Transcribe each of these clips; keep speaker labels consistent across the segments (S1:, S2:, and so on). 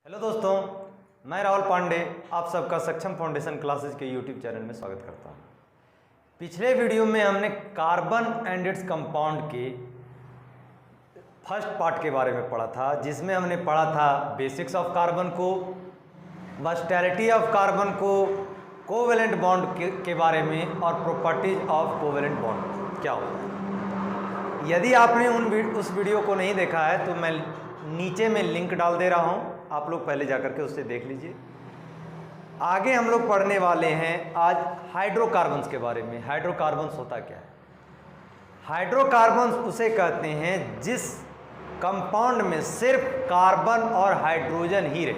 S1: Hello दोस्तों, मैं राहुल पांडे आप सबका सक्षम फाउंडेशन क्लासेस के यूट्यूब चैनल में स्वागत करता हूं। पिछले वीडियो में हमने कार्बन एंड इट्स कंपाउंड के फर्स्ट पार्ट के बारे में पढ़ा था, जिसमें हमने पढ़ा था बेसिक्स ऑफ कार्बन को, वर्सटैलिटी ऑफ कार्बन को, कोवेलेंट बॉन्ड के बारे में और प्रॉपर्टीज ऑफ कोवेलेंट बॉन्ड क्या होता है। यदि आपने उस वीडियो को नहीं देखा है तो मैं नीचे में लिंक डाल दे रहा हूं, आप लोग पहले जाकर के उससे देख लीजिए। आगे हम लोग पढ़ने वाले हैं आज हाइड्रोकार्बन्स के बारे में। हाइड्रोकार्बन्स होता क्या है? हाइड्रोकार्बन्स उसे कहते हैं जिस कंपाउंड में सिर्फ कार्बन और हाइड्रोजन ही रहे।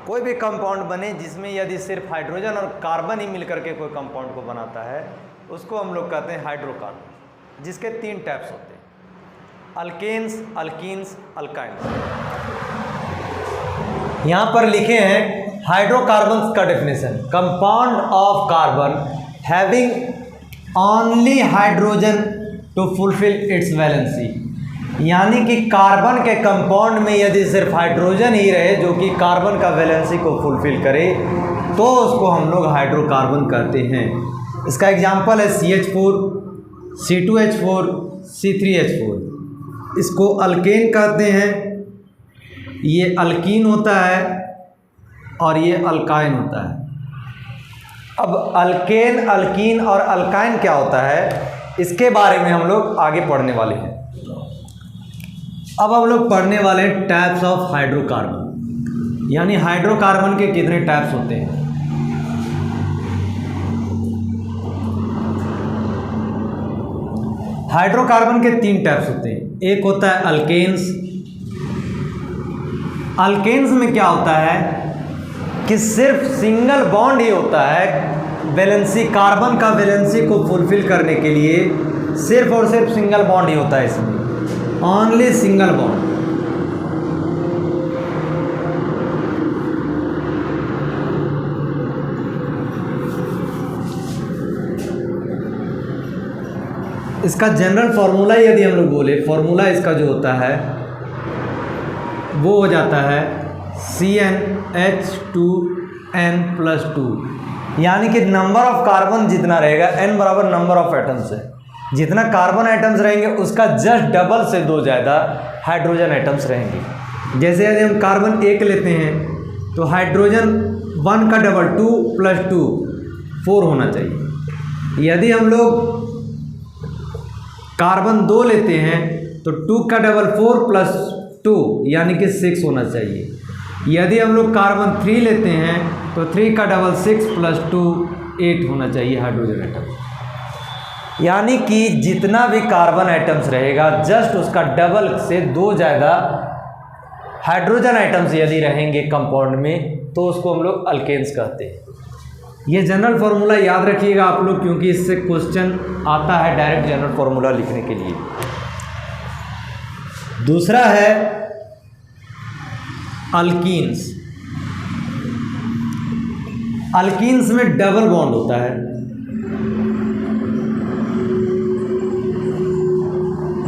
S1: कोई भी कंपाउंड बने जिसमें यदि सिर्फ हाइड्रोजन और कार्बन ही मिलकर के कोई कंपाउंड को बनाता है, उसको हम लोग कहते हैं हाइड्रोकार्बन, जिसके 3 टाइप्स होते हैं: अल्केन्स, अल्कीन्स, अल्काइन्स। यहाँ पर लिखे हैं हाइड्रोकार्बन्स का definition: compound of carbon having only hydrogen to fulfil its valency. यानी कि कार्बन के कंपाउंड में यदि सिर्फ हाइड्रोजन ही रहे जो कि कार्बन का वैलेंसी को फुलफिल करे, तो उसको हम लोग हाइड्रोकार्बन कहते हैं। इसका एग्जाम्पल है CH4, C2H4, C3H4। इसको अल्केन कहते हैं, ये अल्कीन होता है और ये अल्काइन होता है। अब अल्केन, अल्कीन और अल्काइन क्या होता है, इसके बारे में हम लोग आगे पढ़ने वाले हैं। अब हम लोग पढ़ने वाले हैं टाइप्स ऑफ हाइड्रोकार्बन, यानी हाइड्रोकार्बन के कितने टाइप्स होते हैं। हाइड्रोकार्बन के 3 टाइप्स होते हैं। एक होता है अल्केन्स। अल्केन्स में क्या होता है कि सिर्फ सिंगल बॉन्ड ही होता है, वैलेंसी, कार्बन का वैलेंसी को फुलफिल करने के लिए सिर्फ और सिर्फ सिंगल बॉन्ड ही होता है, इसमें ओनली सिंगल बॉन्ड। इसका जनरल फॉर्मूला यदि हम लोग बोले, फॉर्मूला इसका जो होता है वो हो जाता है CnH2n+2। यानी कि नंबर ऑफ कार्बन जितना रहेगा, n बराबर नंबर ऑफ एटम्स है, जितना कार्बन एटम्स रहेंगे उसका जस्ट डबल से 2 ज़्यादा हाइड्रोजन एटम्स रहेंगे। जैसे यदि हम कार्बन 1 लेते हैं तो हाइड्रोजन 1 का डबल 2 + 2 4 होना चाहिए। यदि हम लोग कार्बन 2 लेते हैं तो 2 का डबल 4 + 2 यानी कि 6 होना चाहिए। यदि हम लोग कार्बन 3 लेते हैं तो 3 का डबल 6 + 2 8 होना चाहिए हाइड्रोजन एटम। यानी कि जितना भी कार्बन एटम्स रहेगा जस्ट उसका डबल से 2 ज़्यादा हाइड्रोजन एटम्स यदि रहेंगे कंपाउंड में, तो उसको हम लोग अल्केन्स कहते हैं। ये जनरल फार्मूला याद रखिएगा आप लोग, क्योंकि इससे क्वेश्चन आता है डायरेक्ट जनरल फार्मूला लिखने के लिए। दूसरा है अल्कीन्स। अल्कीन्स में डबल बॉन्ड होता है,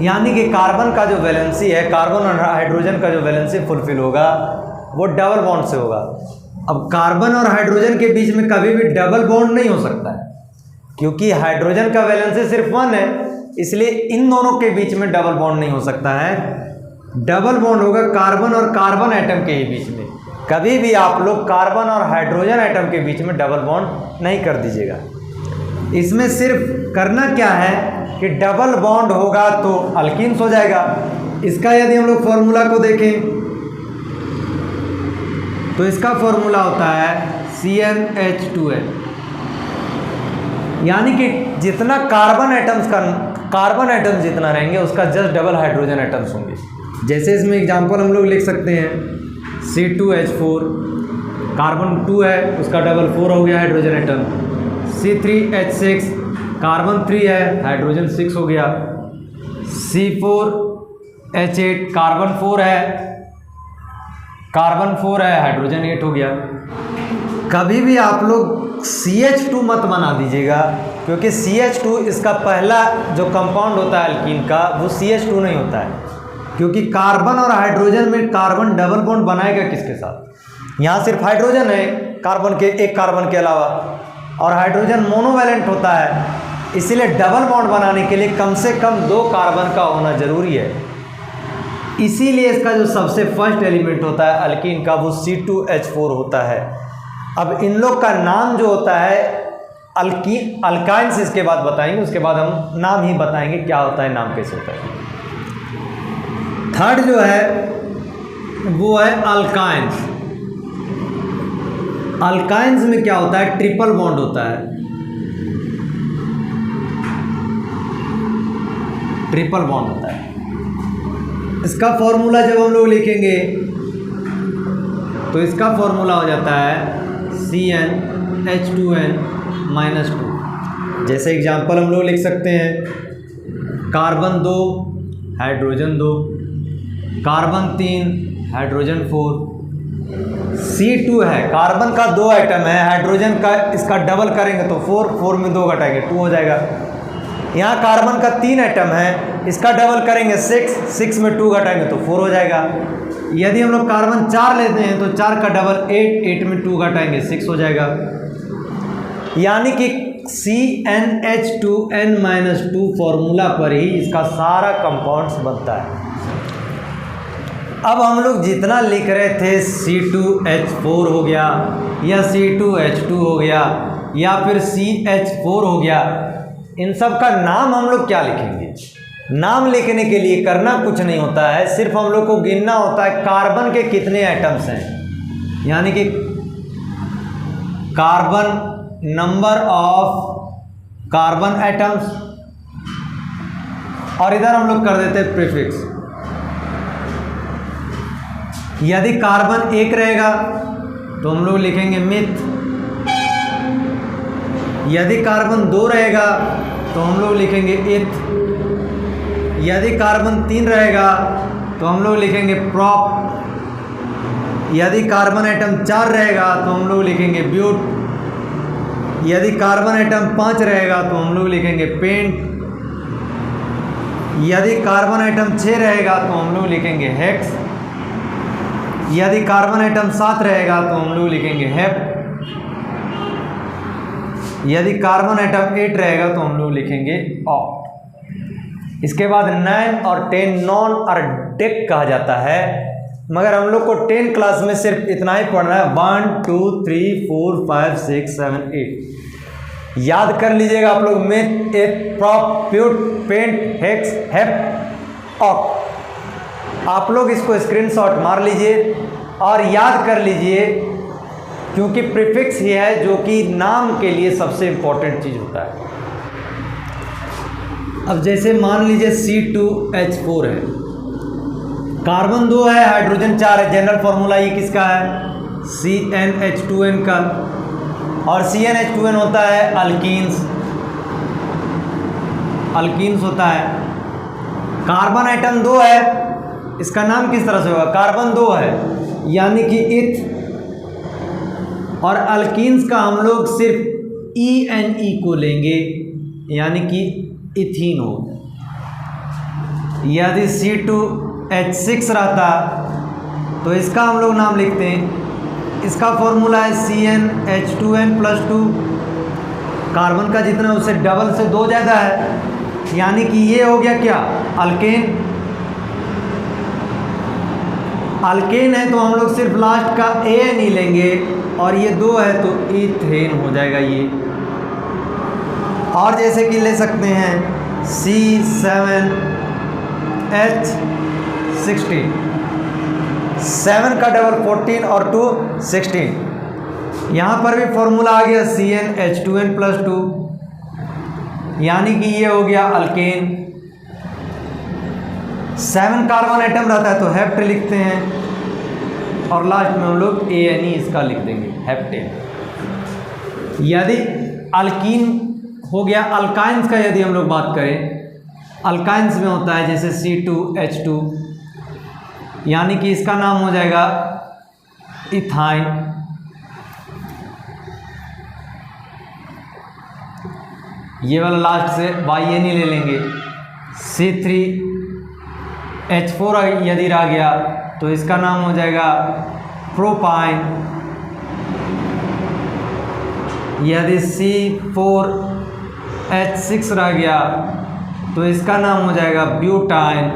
S1: यानी कि कार्बन का जो वैलेंसी है, कार्बन और हाइड्रोजन का जो वैलेंसी फुलफिल होगा वो डबल बॉन्ड से होगा। अब कार्बन और हाइड्रोजन के बीच में कभी भी डबल बॉन्ड नहीं हो सकता है, क्योंकि हाइड्रोजन का वैलेंसी सिर्फ 1 है, इसलिए इन दोनों के बीच में डबल बॉन्ड नहीं हो सकता है। डबल बॉन्ड होगा कार्बन और कार्बन एटम के ही बीच में। कभी भी आप लोग कार्बन और हाइड्रोजन एटम के बीच में डबल बॉन्ड नहीं कर दीजिएगा। इसमें सिर्फ करना क्या है कि डबल बॉन्ड होगा तो अल्कीन्स हो जाएगा। इसका यदि हम लोग फॉर्मूला को देखें तो इसका फॉर्मूला होता है CnH2n। यानी कि जितना कार्बन एटम्स जितना रहेंगे उसका जस्ट डबल हाइड्रोजन एटम्स होंगे। जैसे इसमें एग्जांपल हम लोग लिख सकते हैं C2H4, कार्बन 2 है उसका डबल 4 हो गया हाइड्रोजन एटम। C3H6, कार्बन 3 है हाइड्रोजन 6 हो गया। C4H8, कार्बन 4 है हाइड्रोजन 8 हो गया। कभी भी आप लोग CH2 मत बना दीजिएगा, क्योंकि CH2 इसका पहला जो कंपाउंड होता है अल्कीन का, वो CH2 नहीं होता है। क्योंकि कार्बन और हाइड्रोजन में कार्बन डबल बॉन्ड बनाएगा किसके साथ? यहाँ सिर्फ हाइड्रोजन है कार्बन के, एक कार्बन के अलावा, और हाइड्रोजन मोनोवैलेंट होता है, इसीलिए डबल बॉन्ड बनाने के लिए कम से कम 2 कार्बन का होना जरूरी है। इसीलिए इसका जो सबसे फर्स्ट एलिमेंट होता है अल्कीन का, वो C2H4 होता है। अब इन लोग का नाम जो होता है अल्कीन, अल्काइंस इसके बाद बताएंगे, उसके बाद हम नाम ही बताएंगे क्या होता है, नाम कैसे होता है। थर्ड जो है वो है अल्काइंस। अल्काइंस में क्या होता है? ट्रिपल बॉन्ड होता है, ट्रिपल बॉन्ड होता है। इसका फॉर्मूला जब हम लोग लिखेंगे तो इसका फॉर्मूला हो जाता है CnH2n -2। जैसे एग्जांपल हम लोग लिख सकते हैं carbon 2 hydrogen 2, carbon 3 hydrogen 4, C2 है, कार्बन का 2 आइटम है, हाइड्रोजन का इसका डबल करेंगे तो 4 में 2 घटाएंगे 2 हो जाएगा। यहाँ कार्बन का 3 आइटम है, इसका डबल करेंगे 6 में 2 घटाएंगे तो 4 हो जाएगा। यदि हम लोग कार्बन 4 लेते हैं तो 4 का डबल 8 में 2 घटाएंगे 6 हो जाएगा। यानी कि CnH2n -2 फॉर्मूला पर ही इसका सारा कंपाउंड्स बनता है। अब हम लोग जितना लिख रहे थे C2H4 हो गया या C2H2 हो गया या फिर CH4 हो गया, इन सब का नाम हम लोग क्या लिखेंगे? नाम लिखने के लिए करना कुछ नहीं होता है, सिर्फ हम लोग को गिनना होता है कार्बन के कितने एटम्स हैं, यानी कि carbon number of carbon atoms, और इधर हम लोग कर देते हैं प्रीफिक्स। यदि कार्बन 1 रहेगा तो हम लोग लिखेंगे मिथ, यदि कार्बन 2 रहेगा तो हम लोग लिखेंगे इथ, यदि कार्बन 3 रहेगा तो हम लोग लिखेंगे प्रॉप, यदि कार्बन एटम 4 रहेगा तो हम लोग लिखेंगे ब्यूट, यदि कार्बन एटम 5 रहेगा तो हम लोग लिखेंगे पेंट, यदि कार्बन एटम 6 रहेगा तो हम लोग लिखेंगे हेक्स, यदि कार्बन एटम 7 रहेगा तो हम लोग लिखेंगे हेप, यदि कार्बन एटम 8 रहेगा तो हम लोग लिखेंगे ऑक्ट। इसके बाद 9 और 10 नॉन अर्डेक कहा जाता है, मगर हम लोग को 10 क्लास में सिर्फ इतना ही पढ़ना है, 1 2 3 4 5 6 7 8 याद कर लीजिएगा आप लोग, मिथ, इथ, प्रॉप, प्यूट, पेंट, हेक्स, हेप, ऑक्ट। आप लोग इसको स्क्रीनशॉट मार लीजिए और याद कर लीजिए, क्योंकि प्रीफिक्स ही है जो कि नाम के लिए सबसे इम्पोर्टेंट चीज़ होता है। अब जैसे मान लीजिए C2H4 है, कार्बन 2 है, हाइड्रोजन 4 है, जनरल फॉर्मूला ये किसका है? CnH2n का, और CnH2n होता है अल्कीन्स, अल्कीन्स होता है। कार्बन आइटम 2 है, इसका नाम किस तरह से होगा? कार्बन 2 है यानी कि इथ, और अल्कीन्स का हम लोग सिर्फ ENE को लेंगे यानी कि इथीन हो। यदि C2H6 रहता तो इसका हम लोग नाम लिखते हैं, इसका फॉर्मूला है CnH2n +2, कार्बन का जितना उससे डबल से 2 ज़्यादा है, यानी कि ये हो गया क्या? अल्केन। अल्केन है तो हम लोग सिर्फ लास्ट का ANE लेंगे, और ये 2 है तो इथेन हो जाएगा ये। और जैसे कि ले सकते हैं C7H16, 7 का डबल 14 और 2 16। यहाँ पर भी फॉर्मूला आ गया CnH2n +2, यानी कि ये हो गया अल्केन। 7 कार्बन आइटम रहता है तो हेप्ट लिखते हैं, और लास्ट में हम लोग ANE इसका लिख देंगे, हेप्टेन। यदि अल्कीन हो गया, अल्काइंस का यदि हम लोग बात करें, अल्काइंस में होता है जैसे C2H2, यानी कि इसका नाम हो जाएगा इथाइन। ये वाला लास्ट से YNE ले लेंगे, H4 यदि रह गया तो इसका नाम हो जाएगा प्रोपाइन। यदि C4H6 रह गया तो इसका नाम हो जाएगा ब्यूटाइन।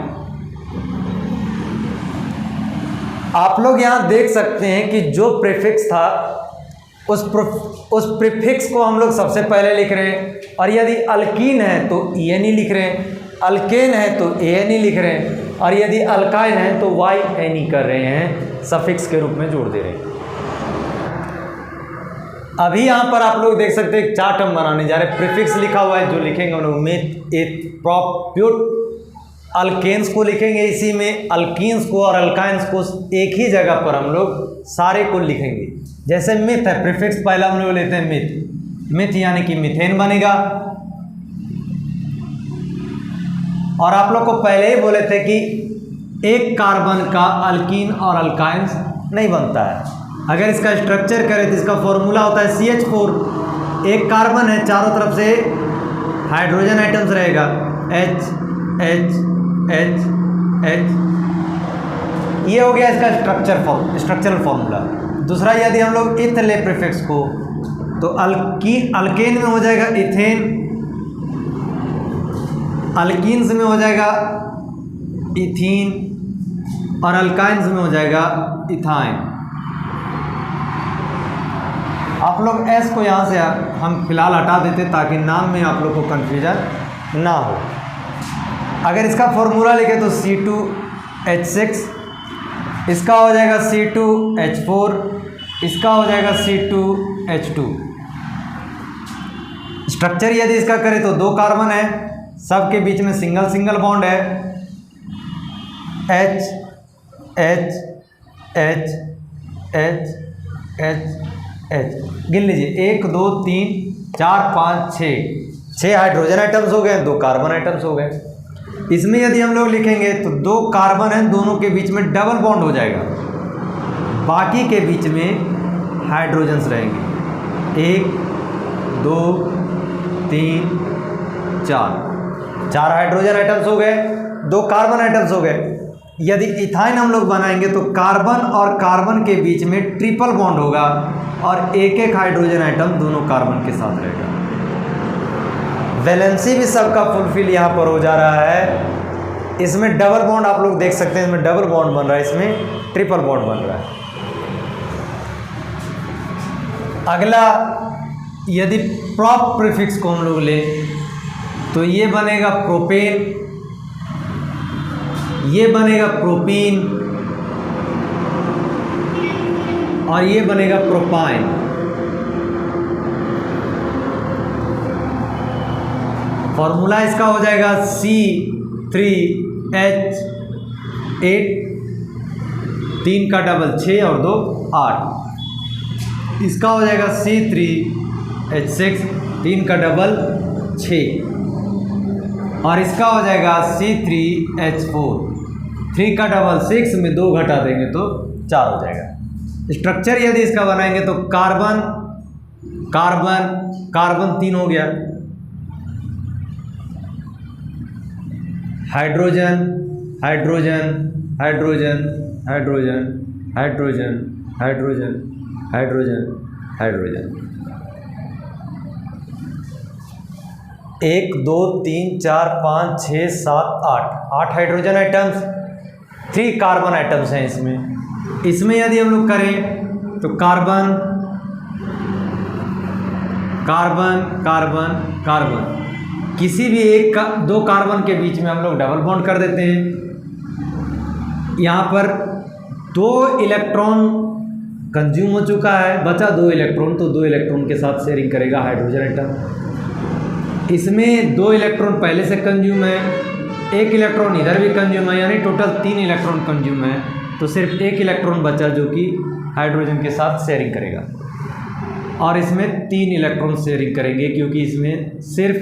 S1: आप लोग यहाँ देख सकते हैं कि जो प्रीफिक्स था उस प्रीफिक्स को हम लोग सबसे पहले लिख रहे हैं, और यदि अल्कीन है तो ENE लिख रहे हैं, अल्केन है तो ANE लिख रहे हैं, और यदि अल्काइन है तो YNE कर रहे हैं, सफिक्स के रूप में जोड़ दे रहे हैं। अभी यहाँ पर आप लोग देख सकते हैं 4 टर्म बनाने जा रहे हैं। प्रीफिक्स लिखा हुआ है जो लिखेंगे हम लोग मिथ, एथ, प्रोप, ब्यूट। अल्केन्स को लिखेंगे इसी में, अल्कीन्स को और अल्काइंस को एक ही जगह पर हम लोग सारे को लिखेंगे। जैसे मिथ है, प्रीफिक्स पहला हम लोग लेते हैं मिथ। मिथ यानी कि मीथेन बनेगा। और आप लोग को पहले ही बोले थे कि एक कार्बन का अल्कीन और अल्काइंस नहीं बनता है। अगर इसका स्ट्रक्चर करें तो इसका फॉर्मूला होता है CH4। एक कार्बन है, चारों तरफ से हाइड्रोजन आइटम्स रहेगा, H H H H। ये हो गया इसका स्ट्रक्चरल फॉर्मूला। दूसरा, यदि हम लोग इथ ले प्रीफिक्स को तो अल्केन में हो जाएगा इथेन, अल्कीन्स में हो जाएगा इथीन, और अल्काइंस में हो जाएगा इथाइन। आप लोग S को यहाँ से हम फिलहाल हटा देते ताकि नाम में आप लोग को कंफ्यूजन ना हो। अगर इसका फॉर्मूला लिखे तो C2H6, इसका हो जाएगा C2H4, इसका हो जाएगा C2H2। स्ट्रक्चर यदि इसका करें तो 2 कार्बन है, सबके बीच में सिंगल सिंगल बॉन्ड है, H H H H H H। गिन लीजिए, 1 2 3 4 5 6 हाइड्रोजन आइटम्स हो गए, 2 कार्बन आइटम्स हो गए। इसमें यदि हम लोग लिखेंगे तो 2 कार्बन हैं, दोनों के बीच में डबल बॉन्ड हो जाएगा, बाकी के बीच में हाइड्रोजन्स रहेंगे। 1 2 3 4 हाइड्रोजन आइटम्स हो गए, 2 कार्बन आइटम्स हो गए। यदि इथाइन हम लोग बनाएंगे तो कार्बन और कार्बन के बीच में ट्रिपल बॉन्ड होगा और एक हाइड्रोजन आइटम दोनों कार्बन के साथ रहेगा। वैलेंसी भी सबका फुलफिल यहाँ पर हो जा रहा है। इसमें डबल बॉन्ड आप लोग देख सकते हैं, इसमें डबल बॉन्ड बन रहा है, इसमें ट्रिपल बॉन्ड बन रहा है। अगला, यदि प्रॉप प्रीफिक्स को हम लोग लें तो ये बनेगा प्रोपेन, ये बनेगा प्रोपीन, और ये बनेगा प्रोपाइन। फॉर्मूला इसका हो जाएगा C3H8, 3 का डबल 6 और 2 8। इसका हो जाएगा C3H6, 3 का डबल 6, और इसका हो जाएगा C3H4, 3 का डबल 6 में 2 घटा देंगे तो 4 हो जाएगा। स्ट्रक्चर यदि इसका बनाएंगे तो कार्बन कार्बन कार्बन 3 हो गया, hydrogen hydrogen hydrogen hydrogen hydrogen hydrogen hydrogen hydrogen. 1 2 3 4 5 6 7 8 hydrogen items, 3 carbon atoms हैं इसमें यदि हम लोग करें तो कार्बन कार्बन कार्बन कार्बन, किसी भी एक का 2 कार्बन के बीच में हम लोग डबल बॉन्ड कर देते हैं। यहाँ पर 2 इलेक्ट्रॉन कंज्यूम हो चुका है, बचा 2 इलेक्ट्रॉन, तो 2 इलेक्ट्रॉन के साथ शेयरिंग करेगा हाइड्रोजन आइटम। इसमें 2 इलेक्ट्रॉन पहले से कंज्यूम है, 1 इलेक्ट्रॉन इधर भी कंज्यूम है, यानी टोटल 3 इलेक्ट्रॉन कंज्यूम है, तो सिर्फ 1 इलेक्ट्रॉन बचा जो कि हाइड्रोजन के साथ शेयरिंग करेगा। और इसमें 3 इलेक्ट्रॉन शेयरिंग करेंगे क्योंकि इसमें सिर्फ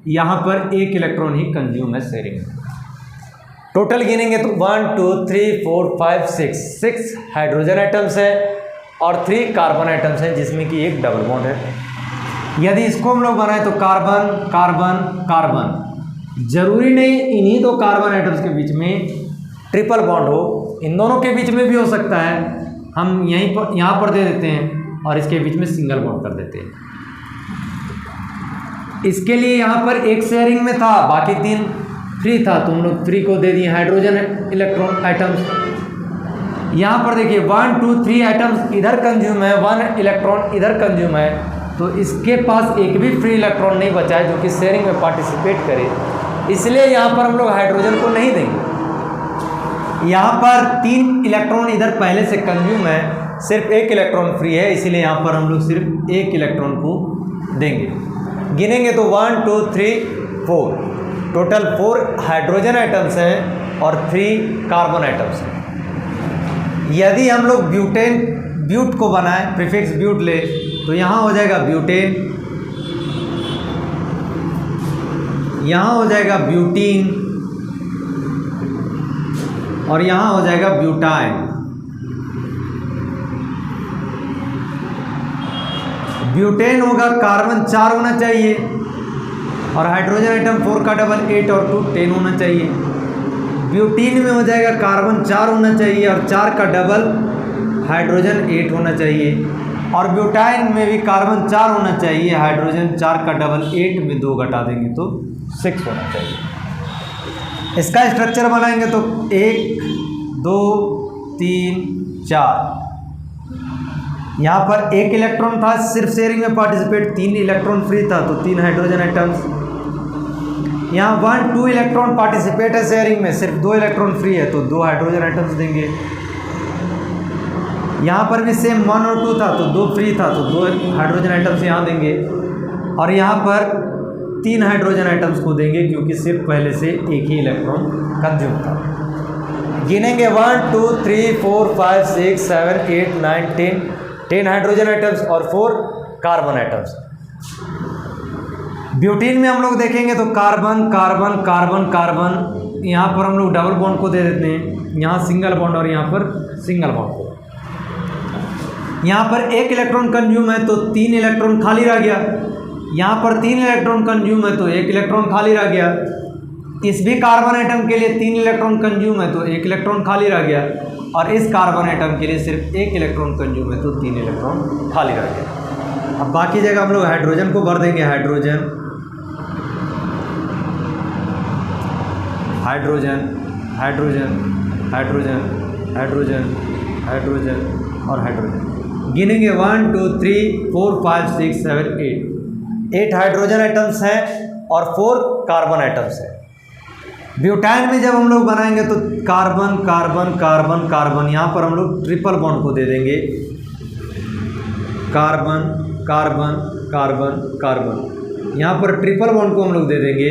S1: यहाँ पर 1 इलेक्ट्रॉन ही कंज्यूम है शेयरिंग। टोटल गिनेंगे तो 1 2 3 4 5 6 हाइड्रोजन आइटम्स है और 3 कार्बन आइटम्स हैं जिसमें कि 1 डबल बॉन्ड है। यदि इसको हम लोग बनाए तो कार्बन कार्बन कार्बन, जरूरी नहीं इन्हीं 2 कार्बन आइटम्स के बीच में ट्रिपल बॉन्ड हो, इन दोनों के बीच में भी हो सकता है, हम यहाँ पर दे देते हैं और इसके बीच में सिंगल बॉन्ड कर देते हैं। इसके लिए यहाँ पर एक शेयरिंग में था, बाकी 3 फ्री था, तो हम लोग फ्री को दे दिए हाइड्रोजन इलेक्ट्रॉन आइटम्स। यहाँ पर देखिए 1 2 3 आइटम्स इधर कंज्यूम है, 1 इलेक्ट्रॉन इधर कंज्यूम है, तो इसके पास एक भी फ्री इलेक्ट्रॉन नहीं बचा है जो कि शेयरिंग में पार्टिसिपेट करे, इसलिए यहाँ पर हम लोग हाइड्रोजन को नहीं देंगे। यहाँ पर 3 इलेक्ट्रॉन इधर पहले से कंज्यूम है, सिर्फ 1 इलेक्ट्रॉन फ्री है, इसीलिए यहाँ पर हम लोग सिर्फ 1 इलेक्ट्रॉन को देंगे। गिनेंगे तो 1 2 3 4, टोटल 4 हाइड्रोजन आइटम्स हैं और 3 कार्बन आइटम्स हैं। यदि हम लोग ब्यूट को बनाएं, प्रीफिक्स ब्यूट ले, तो यहाँ हो जाएगा ब्यूटेन, यहाँ हो जाएगा ब्यूटीन और यहाँ हो जाएगा ब्यूटाइन। ब्यूटेन होगा कार्बन 4 होना चाहिए और हाइड्रोजन आइटम 4 का डबल 8 और 2 10 होना चाहिए। ब्यूटीन में हो जाएगा कार्बन 4 होना चाहिए और 4 का डबल हाइड्रोजन 8 होना चाहिए, और ब्यूटाइन में भी कार्बन 4 होना चाहिए, हाइड्रोजन 4 का डबल 8 में 2 घटा देंगे तो 6 होना चाहिए। इसका स्ट्रक्चर बनाएंगे तो 1 2 3 4, यहाँ पर 1 इलेक्ट्रॉन था सिर्फ शेयरिंग में पार्टिसिपेट, 3 इलेक्ट्रॉन फ्री था तो 3 हाइड्रोजन आइटम्स। यहाँ 1 2 इलेक्ट्रॉन पार्टिसिपेट है शेयरिंग में, सिर्फ 2 इलेक्ट्रॉन फ्री है तो 2 हाइड्रोजन आइटम्स देंगे। यहाँ पर भी सेम 1 और 2 था तो 2 फ्री था तो 2 हाइड्रोजन आइटम्स यहाँ देंगे, और यहाँ पर 3 हाइड्रोजन आइटम्स को देंगे क्योंकि सिर्फ पहले से 1 ही इलेक्ट्रॉन कंज्यूम था। गिनेंगे 1 2 3 4 5 6 7 8 9 10 हाइड्रोजन आइटम्स और 4 कार्बन आइटम्स। ब्यूटीन में हम लोग देखेंगे तो कार्बन कार्बन कार्बन कार्बन, यहाँ पर हम लोग डबल बॉन्ड को दे देते हैं, यहाँ सिंगल बॉन्ड और यहाँ पर सिंगल बॉन्ड को। यहाँ पर 1 इलेक्ट्रॉन कंज्यूम है तो 3 इलेक्ट्रॉन खाली रह गया, यहाँ पर 3 इलेक्ट्रॉन कंज्यूम है तो 1 इलेक्ट्रॉन खाली रह गया। इस भी कार्बन आइटम के लिए 3 इलेक्ट्रॉन कंज्यूम है तो 1 इलेक्ट्रॉन खाली रह गया, और इस कार्बन आइटम के लिए सिर्फ 1 इलेक्ट्रॉन कंज्यूम है तो 3 इलेक्ट्रॉन खाली रह गया। अब बाकी जगह हम लोग हाइड्रोजन को भर देंगे, hydrogen hydrogen hydrogen hydrogen hydrogen hydrogen और हाइड्रोजन। गिनेंगे 1 2 3 4 5 6 7 8 हाइड्रोजन आइटम्स हैं और 4 कार्बन आइटम्स हैं। ब्यूटाइन में जब हम लोग बनाएंगे तो कार्बन कार्बन कार्बन कार्बन, यहाँ पर हम लोग ट्रिपल बॉन्ड को दे देंगे, कार्बन कार्बन कार्बन कार्बन, यहाँ पर ट्रिपल बॉन्ड को हम लोग दे देंगे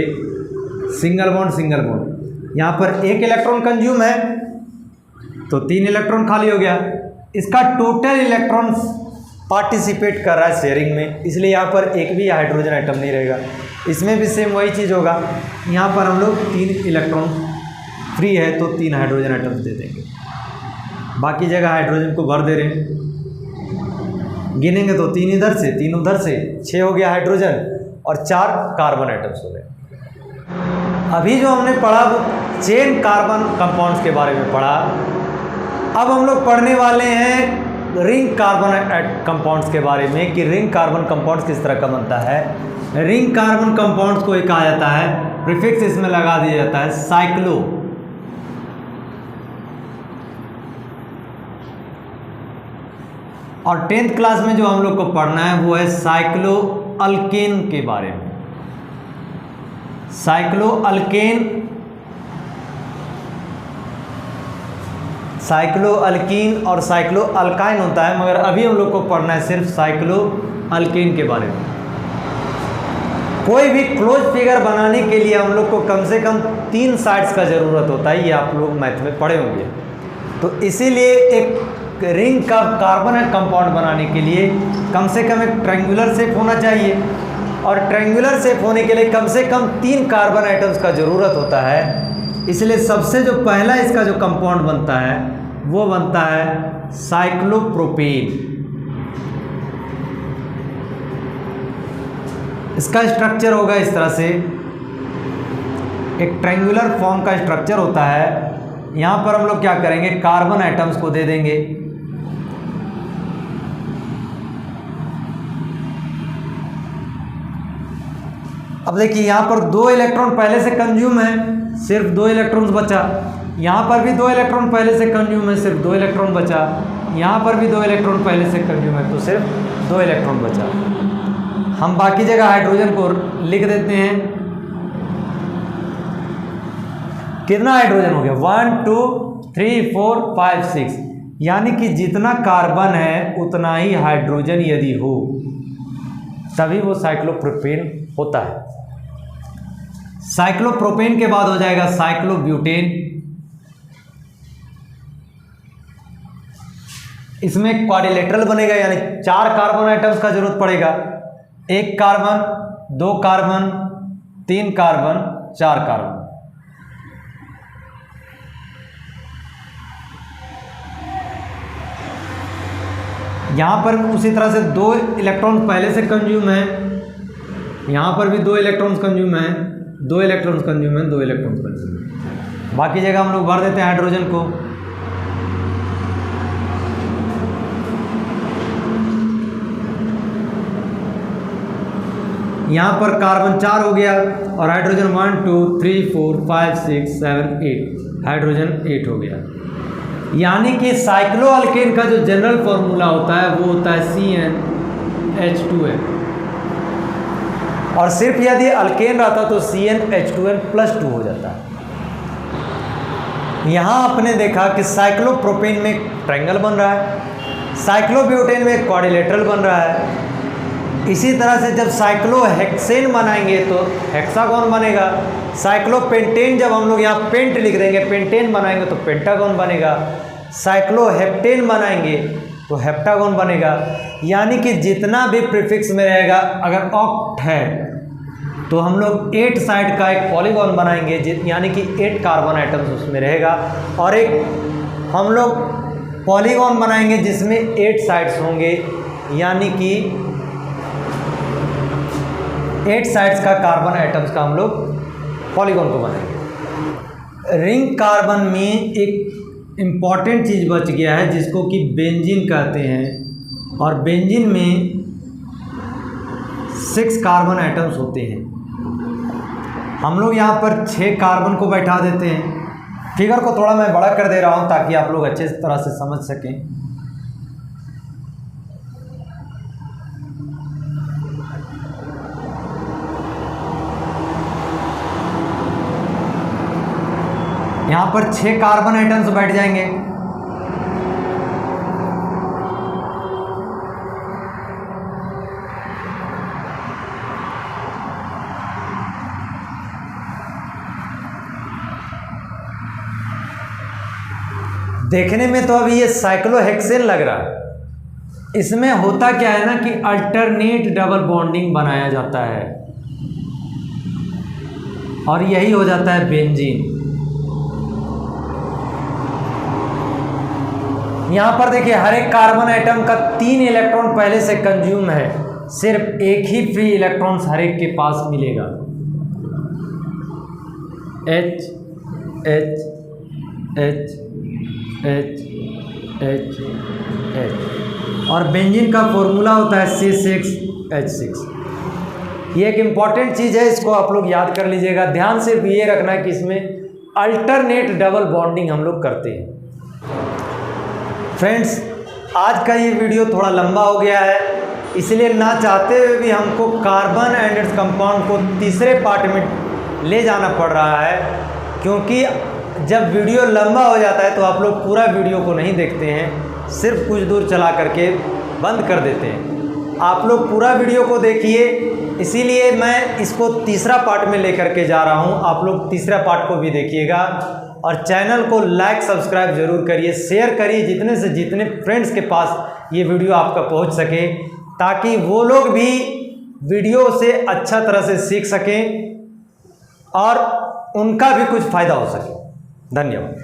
S1: सिंगल बॉन्ड सिंगल बॉन्ड। यहाँ पर 1 इलेक्ट्रॉन कंज्यूम है तो 3 इलेक्ट्रॉन खाली हो गया। इसका टोटल इलेक्ट्रॉन पार्टिसिपेट कर रहा है शेयरिंग में, इसलिए यहाँ पर एक भी हाइड्रोजन आइटम नहीं रहेगा। इसमें भी सेम वही चीज़ होगा, यहाँ पर हम लोग 3 इलेक्ट्रॉन फ्री है तो 3 हाइड्रोजन आइटम्स दे देंगे, बाकी जगह हाइड्रोजन को भर दे रहे हैं। गिनेंगे तो 3 इधर से 3 उधर से, 6 हो गया हाइड्रोजन और 4 कार्बन आइटम्स हो गए। अभी जो हमने पढ़ा वो चेन कार्बन कंपाउंड्स के बारे में पढ़ा। अब हम लोग पढ़ने वाले हैं रिंग कार्बन कंपाउंड्स के बारे में कि रिंग कार्बन कंपाउंड्स किस तरह का बनता है। रिंग कार्बन कंपाउंड्स को एक कहा जाता है, प्रीफिक्स इसमें लगा दिया जाता है साइक्लो। और 10th क्लास में जो हम लोग को पढ़ना है वो है साइक्लो अल्केन के बारे में। साइक्लो अल्केन, साइक्लो अल्कीन और साइक्लो अल्काइन होता है, मगर अभी हम लोग को पढ़ना है सिर्फ साइक्लो अल्केन के बारे में। कोई भी क्लोज फिगर बनाने के लिए हम लोग को कम से कम 3 साइड्स का ज़रूरत होता है, ये आप लोग मैथ में पढ़े होंगे। तो इसीलिए एक रिंग का कार्बन कंपाउंड बनाने के लिए कम से कम एक ट्रायंगुलर शेप होना चाहिए, और ट्रायंगुलर शेप होने के लिए कम से कम 3 कार्बन आइटम्स का ज़रूरत होता है। इसलिए सबसे जो पहला इसका जो कंपाउंड बनता है वो बनता है साइक्लोप्रोपेन। इसका स्ट्रक्चर होगा इस तरह से, एक ट्रायंगुलर फॉर्म का स्ट्रक्चर होता है यहाँ पर हम लोग क्या करेंगे, कार्बन एटम्स को दे देंगे। अब देखिए यहाँ पर 2 इलेक्ट्रॉन पहले से कंज्यूम है, सिर्फ 2 इलेक्ट्रॉन्स बचा। यहाँ पर भी 2 इलेक्ट्रॉन पहले से कंज्यूम है, सिर्फ 2 इलेक्ट्रॉन बचा। यहाँ पर भी 2 इलेक्ट्रॉन पहले से कंज्यूम है, तो सिर्फ 2 इलेक्ट्रॉन बचा। हम बाकी जगह हाइड्रोजन को लिख देते हैं। कितना हाइड्रोजन हो गया, 1 2 3 4 5 6, यानी कि जितना कार्बन है उतना ही हाइड्रोजन यदि हो तभी वो साइक्लोप्रोपेन होता है। साइक्लोप्रोपेन के बाद हो जाएगा साइक्लोब्यूटेन। इसमें क्वाड्रिलेटरल बनेगा, यानी 4 कार्बन आइटम्स का जरूरत पड़ेगा। 1 कार्बन, 2 कार्बन, 3 कार्बन, 4 कार्बन। यहाँ पर उसी तरह से 2 इलेक्ट्रॉन पहले से कंज्यूम है, यहाँ पर भी 2 इलेक्ट्रॉन्स कंज्यूम है, 2 इलेक्ट्रॉन्स कंज्यूम है, 2 इलेक्ट्रॉन्स कंज्यूम है। बाकी जगह हम लोग भर देते हैं हाइड्रोजन को। यहाँ पर कार्बन 4 हो गया और हाइड्रोजन 1 2 3 4 5 6 7 8, हाइड्रोजन 8 हो गया। यानी कि साइक्लो अल्केन का जो जनरल फॉर्मूला होता है वो होता है CnH2n, और सिर्फ यदि अल्केन रहता तो CnH2n+2 हो जाता है। यहाँ आपने देखा कि साइक्लोप्रोपेन में ट्रायंगल बन रहा है, साइक्लोब्यूटेन में क्वाड्रिलेटरल बन रहा है। इसी तरह से जब साइक्लोहेक्सेन बनाएंगे तो हेक्सागोन बनेगा। साइक्लोपेंटेन जब हम लोग यहाँ पेंट लिख देंगे, पेंटेन बनाएंगे तो पेंटागोन बनेगा। साइक्लोहेप्टेन बनाएंगे तो हेप्टागोन बनेगा। यानी कि जितना भी प्रीफिक्स में रहेगा, अगर ऑक्ट है तो हम लोग 8 साइड का एक पॉलीगॉन बनाएंगे, यानी कि 8 कार्बन आइटम्स उसमें रहेगा। और एक हम लोग पॉलीगॉन बनाएंगे जिसमें 8 साइड्स होंगे, यानी कि 8 साइड्स का कार्बन आइटम्स का हम लोग पॉलीगॉन को बनाएंगे। रिंग कार्बन में एक इम्पॉर्टेंट चीज़ बच गया है जिसको कि बेंजीन कहते हैं, और बेंजीन में 6 कार्बन आइटम्स होते हैं। हम लोग यहाँ पर 6 कार्बन को बैठा देते हैं। फिगर को थोड़ा मैं बड़ा कर दे रहा हूँ ताकि आप लोग अच्छे तरह से समझ सकें। यहाँ पर 6 कार्बन आइटम्स बैठ जाएंगे। देखने में तो अभी ये साइक्लोहेक्सेन लग रहा है। इसमें होता क्या है ना कि अल्टरनेट डबल बॉन्डिंग बनाया जाता है और यही हो जाता है बेंजीन। यहाँ पर देखिए हर एक कार्बन आइटम का 3 इलेक्ट्रॉन पहले से कंज्यूम है, सिर्फ एक ही फ्री इलेक्ट्रॉन हर एक के पास मिलेगा। H H H H H H, और बेंजीन का फॉर्मूला होता है C6H6। ये एक इम्पॉर्टेंट चीज़ है, इसको आप लोग याद कर लीजिएगा। ध्यान सिर्फ ये रखना है कि इसमें अल्टरनेट डबल बॉन्डिंग हम लोग करते हैं। फ्रेंड्स, आज का ये वीडियो थोड़ा लंबा हो गया है, इसलिए ना चाहते हुए भी हमको कार्बन एंड इट्स कंपाउंड को तीसरे पार्ट में ले जाना पड़ रहा है, क्योंकि जब वीडियो लंबा हो जाता है तो आप लोग पूरा वीडियो को नहीं देखते हैं, सिर्फ कुछ दूर चला करके बंद कर देते हैं। आप लोग पूरा वीडियो को देखिए, इसीलिए मैं इसको तीसरा पार्ट में लेकर के जा रहा हूँ। आप लोग तीसरा पार्ट को भी देखिएगा और चैनल को लाइक सब्सक्राइब जरूर करिए, शेयर करिए जितने से जितने फ्रेंड्स के पास ये वीडियो आपका पहुंच सके, ताकि वो लोग भी वीडियो से अच्छा तरह से सीख सकें और उनका भी कुछ फ़ायदा हो सके। धन्यवाद।